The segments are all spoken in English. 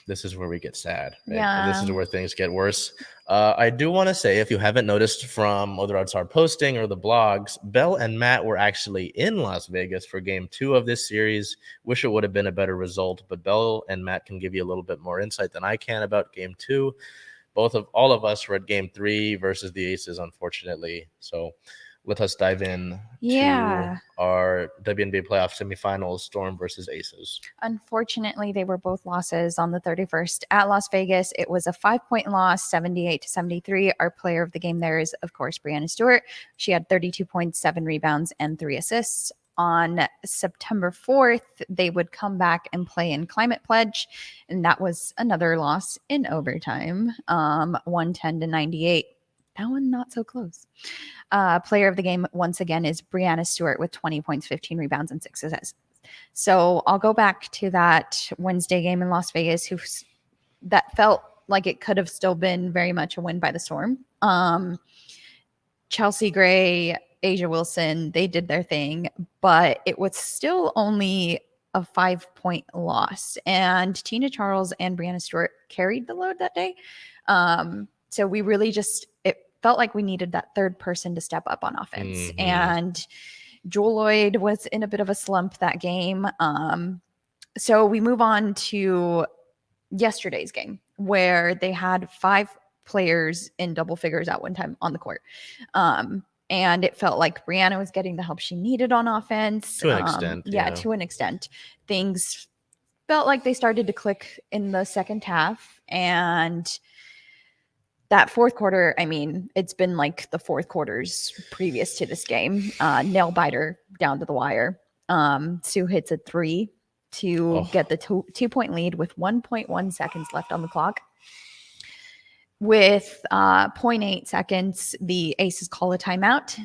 This is where we get sad. Right? Yeah. This is where things get worse. I do want to say, if you haven't noticed from whether it's our posting or the blogs, Bel and Matt were actually in Las Vegas for game 2 of this series. Wish it would have been a better result, but Bel and Matt can give you a little bit more insight than I can about game 2. All of us were at game 3 versus the Aces, unfortunately. So let us dive in to our WNBA playoff semifinals, Storm versus Aces. Unfortunately, they were both losses on the 31st at Las Vegas. It was a 5-point loss, 78-73. Our player of the game there is, of course, Breanna Stewart. She had 32 points, 7 rebounds, and 3 assists. On September 4th, they would come back and play in Climate Pledge, and that was another loss in overtime, 110-98. That one not so close. Player of the game, once again, is Breanna Stewart with 20 points, 15 rebounds, and 6 assists. So I'll go back to that Wednesday game in Las Vegas, that felt like it could have still been very much a win by the Storm. Chelsea Gray, Asia Wilson, they did their thing, but it was still only a 5-point loss. And Tina Charles and Breanna Stewart carried the load that day. So we really it felt like we needed that third person to step up on offense. Mm-hmm. And Jewel Lloyd was in a bit of a slump that game. So we move on to yesterday's game, where they had 5 players in double figures at one time on the court. And it felt like Breanna was getting the help she needed on offense. To an extent. Yeah, to an extent. Things felt like they started to click in the second half. And that fourth quarter, I mean, it's been like the fourth quarters previous to this game. Nail biter down to the wire. Sue hits a 3 to get the 2-point lead with 1.1 seconds left on the clock. With 0.8 seconds, the Aces call a timeout.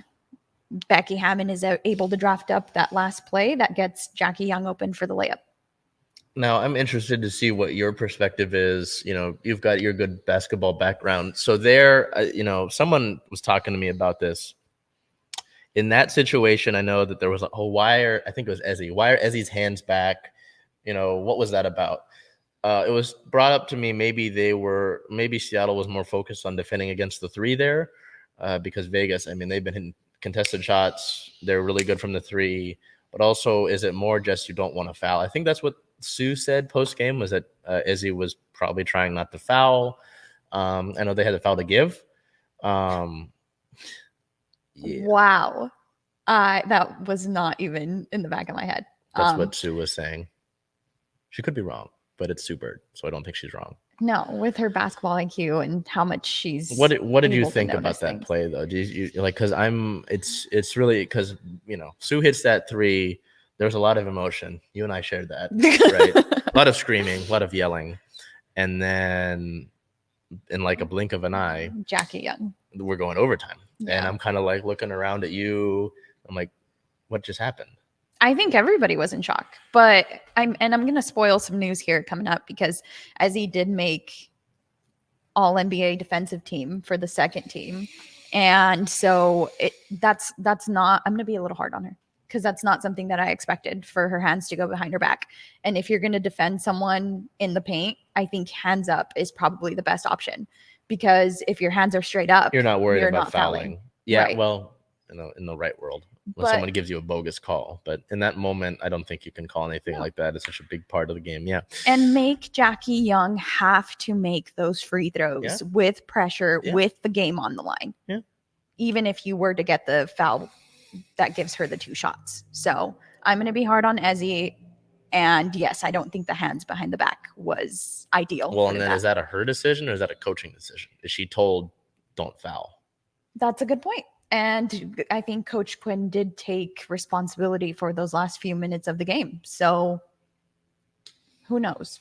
Becky Hammond is able to draft up that last play that gets Jackie Young open for the layup. Now, I'm interested to see what your perspective is. You know, you've got your good basketball background. So someone was talking to me about this. In that situation, I know that there was wire. I think it was Ezzy. Wire Ezzy's hands back. You know, what was that about? It was brought up to me maybe Seattle was more focused on defending against the 3 there because Vegas, I mean, they've been hitting contested shots. They're really good from the 3. But also, is it more just you don't want to foul? I think that's what Sue said post-game, was that Izzy was probably trying not to foul. I know they had a foul to give. Yeah. Wow. That was not even in the back of my head. That's what Sue was saying. She could be wrong, but it's Sue Bird, so I don't think she's wrong. No, with her basketball IQ and how much she's. What did you think about that play though? Did you like? Because it's really because Sue hits that 3. There's a lot of emotion. You and I shared that, right? A lot of screaming, a lot of yelling, and then in like a blink of an eye, Jackie Young, we're going overtime, and I'm kind of like looking around at you. I'm like, what just happened? I think everybody was in shock, but I'm going to spoil some news here coming up because Ezzy did make all NBA defensive team for the second team. And so that's not, I'm going to be a little hard on her because that's not something that I expected for her hands to go behind her back. And if you're going to defend someone in the paint, I think hands up is probably the best option because if your hands are straight up, you're not worried about fouling. Yeah. Right. Well, in the right world. When someone gives you a bogus call. But in that moment, I don't think you can call anything like that. It's such a big part of the game. Yeah. And make Jackie Young have to make those free throws with pressure, with the game on the line. Yeah. Even if you were to get the foul that gives her the 2 shots. So I'm going to be hard on Ezzy. And yes, I don't think the hands behind the back was ideal. Well, and then is that a her decision or is that a coaching decision? Is she told don't foul? That's a good point. And I think Coach Quinn did take responsibility for those last few minutes of the game. So who knows?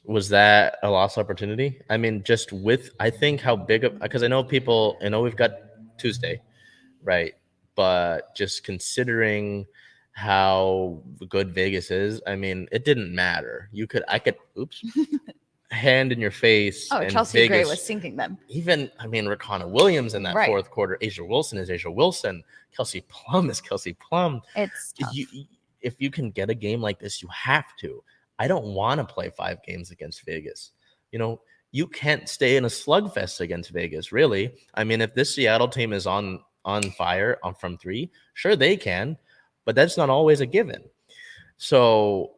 Was that a lost opportunity? I mean, just with, I think how big of, because I know we've got Tuesday, right? But just considering how good Vegas is, I mean, it didn't matter. I could, oops, hand in your face, Oh, and Chelsea Gray Vegas, was sinking them. even, I mean, Rakana Williams in that Right. fourth quarter, Asia Wilson is Asia Wilson, Kelsey Plum is Kelsey Plum. It's tough. If you can get a game like this, you have to. I don't want to play 5 games against Vegas. You can't stay in a slugfest against Vegas, really. I mean, if this Seattle team is on fire from 3, sure they can, but that's not always a given. So,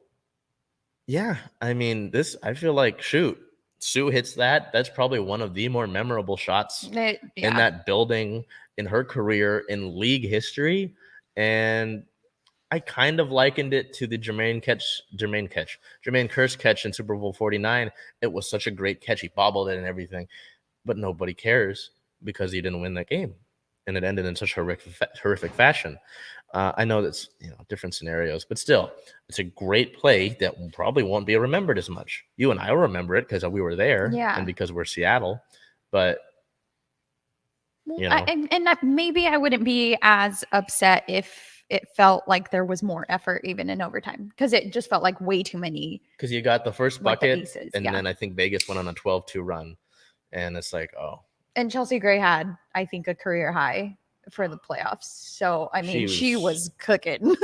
yeah, I mean, I feel like, shoot, Sue hits that. That's probably one of the more memorable shots in that building in her career in league history. And I kind of likened it to the Jermaine Kearse catch in Super Bowl 49. It was such a great catch. He bobbled it and everything, but nobody cares because he didn't win that game. And it ended in such horrific fashion. I know that's different scenarios, but still, it's a great play that probably won't be remembered as much. You and I will remember it because we were there, and because we're Seattle. But maybe I wouldn't be as upset if it felt like there was more effort even in overtime, because it just felt like way too many. Because you got the first bucket, aces, and then I think Vegas went on a 12-2 run, and it's like, oh. And Chelsea Gray had, I think, a career high for the playoffs. So, I mean, she was cooking.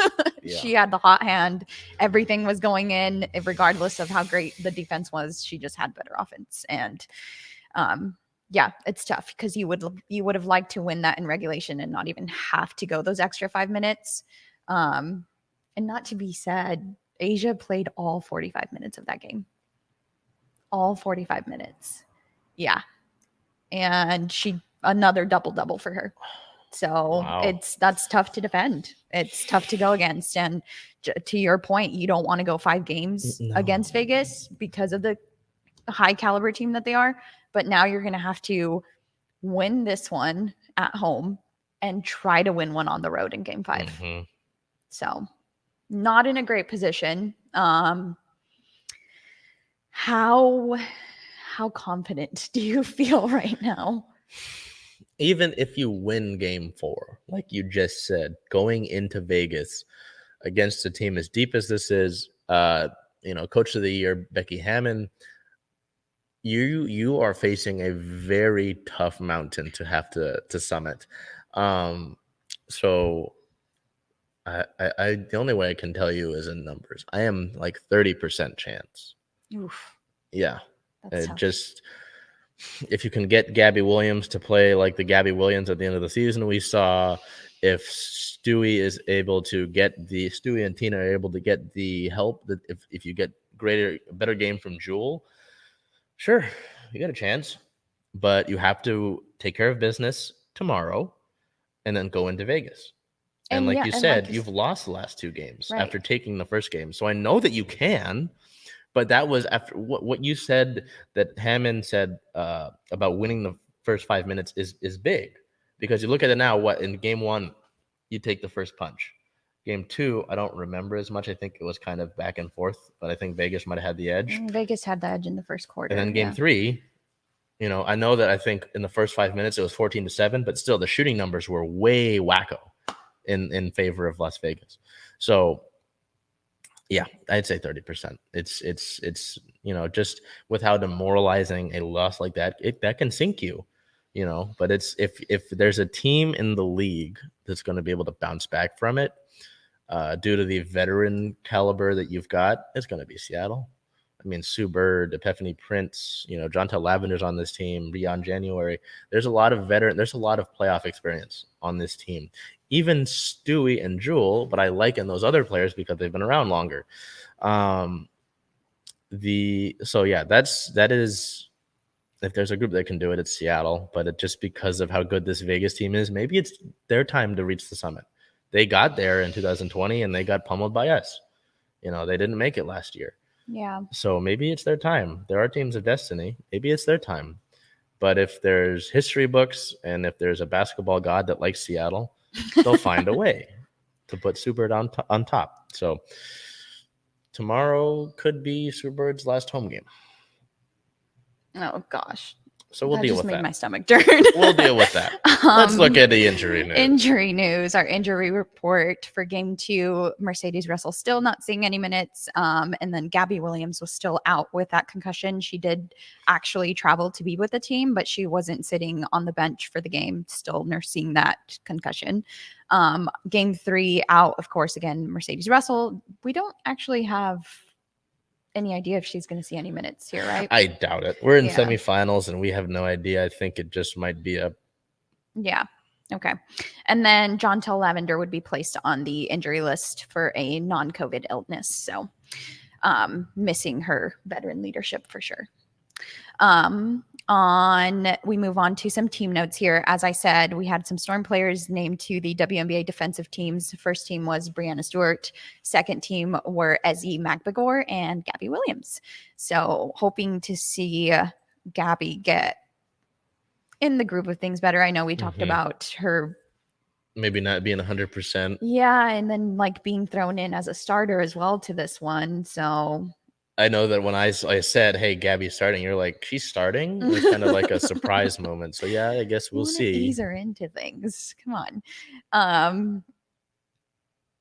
She had the hot hand. Everything was going in, regardless of how great the defense was. She just had better offense. And it's tough because you would have liked to win that in regulation and not even have to go those extra 5 minutes. And not to be said, Asia played all 45 minutes of that game. All 45 minutes. Yeah. And another double for her. So that's tough to defend. It's tough to go against. And to your point, you don't want to go 5 games against Vegas because of the high caliber team that they are. But now you're going to have to win this one at home and try to win one on the road in game 5. Mm-hmm. So not in a great position. How confident do you feel right now? Even if you win game 4, like you just said, going into Vegas against a team as deep as this is, Coach of the Year, Becky Hammon, you are facing a very tough mountain to have to summit. So I the only way I can tell you is in numbers. I am like 30% chance. Oof. Yeah. Just if you can get Gabby Williams to play like the Gabby Williams at the end of the season we saw, if Stewie and Tina are able to get the help, that if you get better game from Jewel, sure, you got a chance. But you have to take care of business tomorrow and then go into Vegas. And like you said, you've lost the last 2 games after taking the first game. So I know that you can. But that was after what you said, that Hammond said about winning the first 5 minutes is big, because you look at it now. In game 1, you take the first punch. Game 2, I don't remember as much. I think it was kind of back and forth, but I think Vegas might have had the edge. Vegas had the edge in the first quarter. And then game 3, I know that I think in the first 5 minutes it was 14-7, but still the shooting numbers were way wacko in favor of Las Vegas. So. Yeah, I'd say 30%. It's just with how demoralizing a loss like that, that can sink you, But it's if there's a team in the league that's going to be able to bounce back from it, due to the veteran caliber that you've got, it's going to be Seattle. I mean, Sue Bird, Epiphany Prince, Jontel Lavender's on this team, Rion January. There's a lot of playoff experience on this team. Even Stewie and Jewel, but I liken those other players because they've been around longer. That is, if there's a group that can do it, it's Seattle. But just because of how good this Vegas team is, maybe it's their time to reach the summit. They got there in 2020 and they got pummeled by us. They didn't make it last year. Yeah. So maybe it's their time. There are teams of destiny. Maybe it's their time. But if there's history books and if there's a basketball god that likes Seattle, they'll find a way to put Super on top. So tomorrow could be Superbird's last home game. Oh gosh. So we'll deal with made that. My stomach turn. We'll deal with that. Let's look at the injury news. Injury news. Our injury report for Game 2, Mercedes Russell still not seeing any minutes. And then Gabby Williams was still out with that concussion. She did actually travel to be with the team, but she wasn't sitting on the bench for the game, still nursing that concussion. Game 3 out, of course, again, Mercedes Russell. We don't actually have any idea if she's going to see any minutes here, right? I doubt it. We're in semifinals and we have no idea. I think it just might be a... Yeah. Okay. And then Jontel Lavender would be placed on the injury list for a non-COVID illness. So missing her veteran leadership for sure. We move on to some team notes here. As I said, we had some Storm players named to the WNBA defensive teams. First team was Brianna Stewart. Second team were Ezzy Magbagor and Gabby Williams. So hoping to see Gabby get in the group of things better. I know we talked about her maybe not being 100%. Yeah, and then like being thrown in as a starter as well to this one. So I know that when I said, hey, Gabby's starting, you're like, she's starting? It was kind of like a surprise moment. So, yeah, I guess we'll see. Ease her into things. Come on.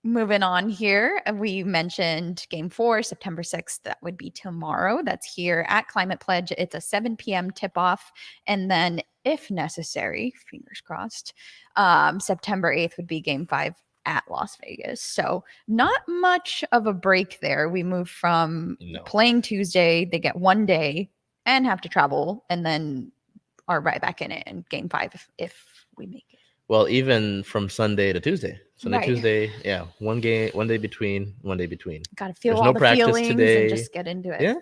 Moving on here, we mentioned Game 4, September 6th. That would be tomorrow. That's here at Climate Pledge. It's a 7 p.m. tip-off. And then, if necessary, fingers crossed, September 8th would be Game 5 at Las Vegas. So not much of a break there. We move from playing Tuesday, they get 1 day and have to travel, and then are right back in it in Game 5 if we make it. Well, even from Sunday to Tuesday. Sunday, Tuesday, yeah. 1 day between. Got to feel all the feelings today. And just get into it. Yeah,